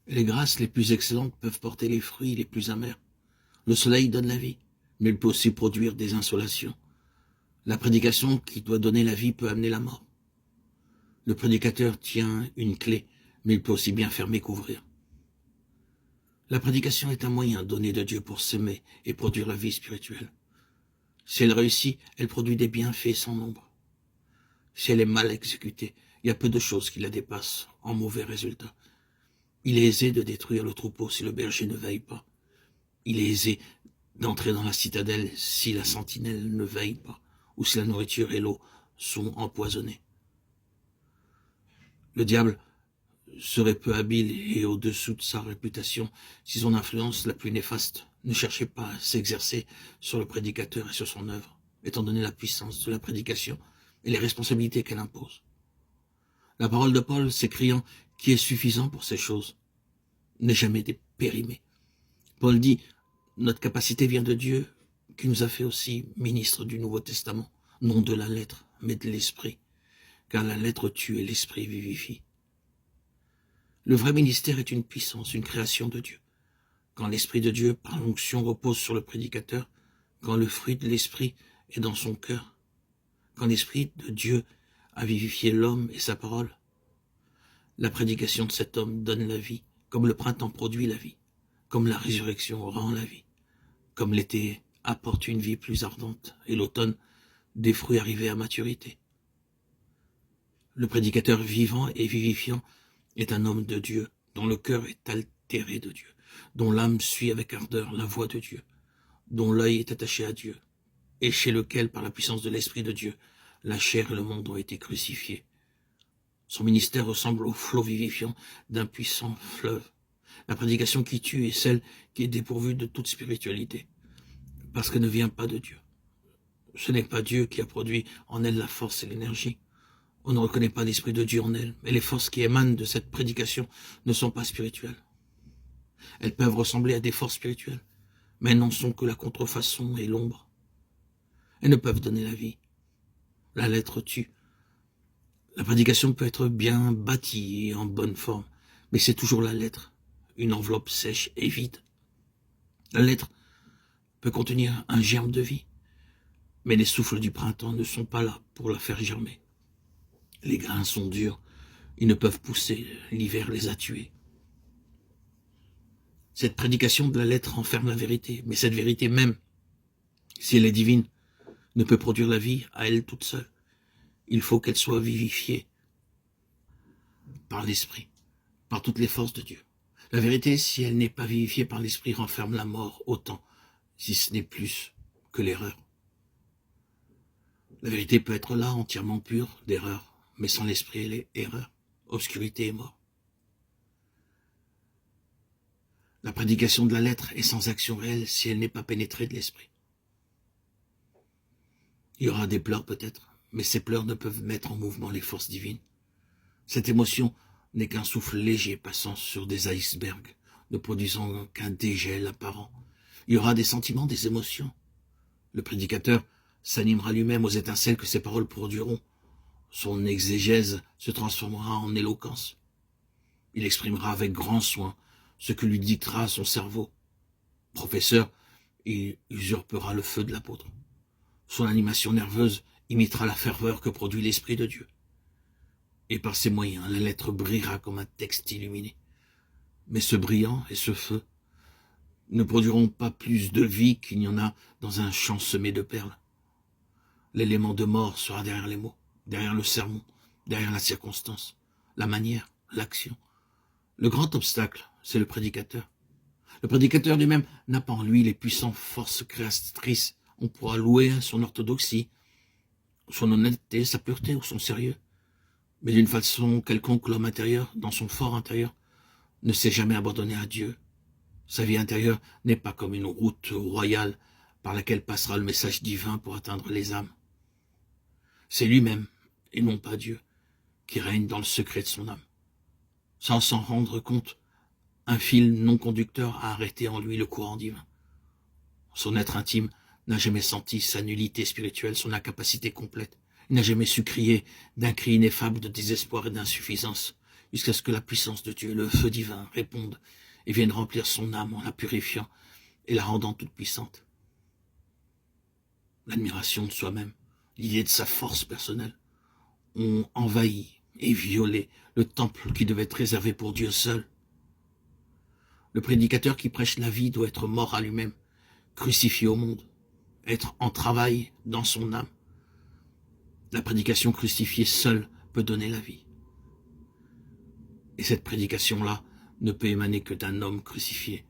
Les grâces les plus excellentes peuvent porter les fruits les plus amers. Le soleil donne la vie, mais il peut aussi produire des insolations. La prédication qui doit donner la vie peut amener la mort. Le prédicateur tient une clé, mais il peut aussi bien fermer qu'ouvrir. La prédication est un moyen donné de Dieu pour s'aimer et produire la vie spirituelle. Si elle réussit, elle produit des bienfaits sans nombre. Si elle est mal exécutée, il y a peu de choses qui la dépassent en mauvais résultats. Il est aisé de détruire le troupeau si le berger ne veille pas. Il est aisé d'entrer dans la citadelle si la sentinelle ne veille pas, ou si la nourriture et l'eau sont empoisonnées. Le diable serait peu habile et au-dessous de sa réputation si son influence la plus néfaste ne cherchait pas à s'exercer sur le prédicateur et sur son œuvre, étant donné la puissance de la prédication et les responsabilités qu'elle impose. La parole de Paul s'écriant « qui est suffisant pour ces choses » n'est jamais périmée. Paul dit « notre capacité vient de Dieu qui nous a fait aussi ministres du Nouveau Testament, non de la lettre, mais de l'esprit, car la lettre tue et l'esprit vivifie. » Le vrai ministère est une puissance, une création de Dieu. Quand l'Esprit de Dieu, par l'onction, repose sur le prédicateur, quand le fruit de l'Esprit est dans son cœur, quand l'Esprit de Dieu a vivifié l'homme et sa parole, la prédication de cet homme donne la vie, comme le printemps produit la vie, comme la résurrection rend la vie, comme l'été apporte une vie plus ardente et l'automne des fruits arrivés à maturité. Le prédicateur vivant et vivifiant est un homme de Dieu, dont le cœur est altéré de Dieu, dont l'âme suit avec ardeur la voix de Dieu, dont l'œil est attaché à Dieu, et chez lequel, par la puissance de l'Esprit de Dieu, la chair et le monde ont été crucifiés. Son ministère ressemble au flot vivifiant d'un puissant fleuve. La prédication qui tue est celle qui est dépourvue de toute spiritualité, parce qu'elle ne vient pas de Dieu. Ce n'est pas Dieu qui a produit en elle la force et l'énergie. On ne reconnaît pas l'Esprit de Dieu en elle, mais les forces qui émanent de cette prédication ne sont pas spirituelles. Elles peuvent ressembler à des forces spirituelles, mais elles n'en sont que la contrefaçon et l'ombre. Elles ne peuvent donner la vie. La lettre tue. La prédication peut être bien bâtie et en bonne forme, mais c'est toujours la lettre, une enveloppe sèche et vide. La lettre peut contenir un germe de vie, mais les souffles du printemps ne sont pas là pour la faire germer. Les grains sont durs, ils ne peuvent pousser, l'hiver les a tués. Cette prédication de la lettre renferme la vérité, mais cette vérité même, si elle est divine, ne peut produire la vie à elle toute seule. Il faut qu'elle soit vivifiée par l'Esprit, par toutes les forces de Dieu. La vérité, si elle n'est pas vivifiée par l'Esprit, renferme la mort autant, si ce n'est plus que l'erreur. La vérité peut être là, entièrement pure d'erreur, mais sans l'Esprit, elle est erreur, obscurité et mort. La prédication de la lettre est sans action réelle si elle n'est pas pénétrée de l'Esprit. Il y aura des pleurs peut-être, mais ces pleurs ne peuvent mettre en mouvement les forces divines. Cette émotion n'est qu'un souffle léger passant sur des icebergs, ne produisant qu'un dégel apparent. Il y aura des sentiments, des émotions. Le prédicateur s'animera lui-même aux étincelles que ses paroles produiront. Son exégèse se transformera en éloquence. Il exprimera avec grand soin ce que lui dictera son cerveau. Professeur, il usurpera le feu de l'apôtre. Son animation nerveuse imitera la ferveur que produit l'Esprit de Dieu. Et par ces moyens, la lettre brillera comme un texte illuminé. Mais ce brillant et ce feu ne produiront pas plus de vie qu'il n'y en a dans un champ semé de perles. L'élément de mort sera derrière les mots, derrière le sermon, derrière la circonstance, la manière, l'action. Le grand obstacle, c'est le prédicateur. Le prédicateur lui-même n'a pas en lui les puissantes forces créatrices. On pourra louer son orthodoxie, son honnêteté, sa pureté ou son sérieux. Mais d'une façon quelconque, l'homme intérieur, dans son fort intérieur, ne s'est jamais abandonné à Dieu. Sa vie intérieure n'est pas comme une route royale par laquelle passera le message divin pour atteindre les âmes. C'est lui-même, et non pas Dieu, qui règne dans le secret de son âme. Sans s'en rendre compte, un fil non conducteur a arrêté en lui le courant divin. Son être intime n'a jamais senti sa nullité spirituelle, son incapacité complète. Il n'a jamais su crier d'un cri ineffable de désespoir et d'insuffisance. jusqu'à ce que la puissance de Dieu, le feu divin, réponde et vienne remplir son âme en la purifiant et la rendant toute puissante. L'admiration de soi-même, l'idée de sa force personnelle, ont envahi et violé le temple qui devait être réservé pour Dieu seul. Le prédicateur qui prêche la vie doit être mort à lui-même, crucifié au monde, être en travail dans son âme. La prédication crucifiée seule peut donner la vie. Et cette prédication-là ne peut émaner que d'un homme crucifié,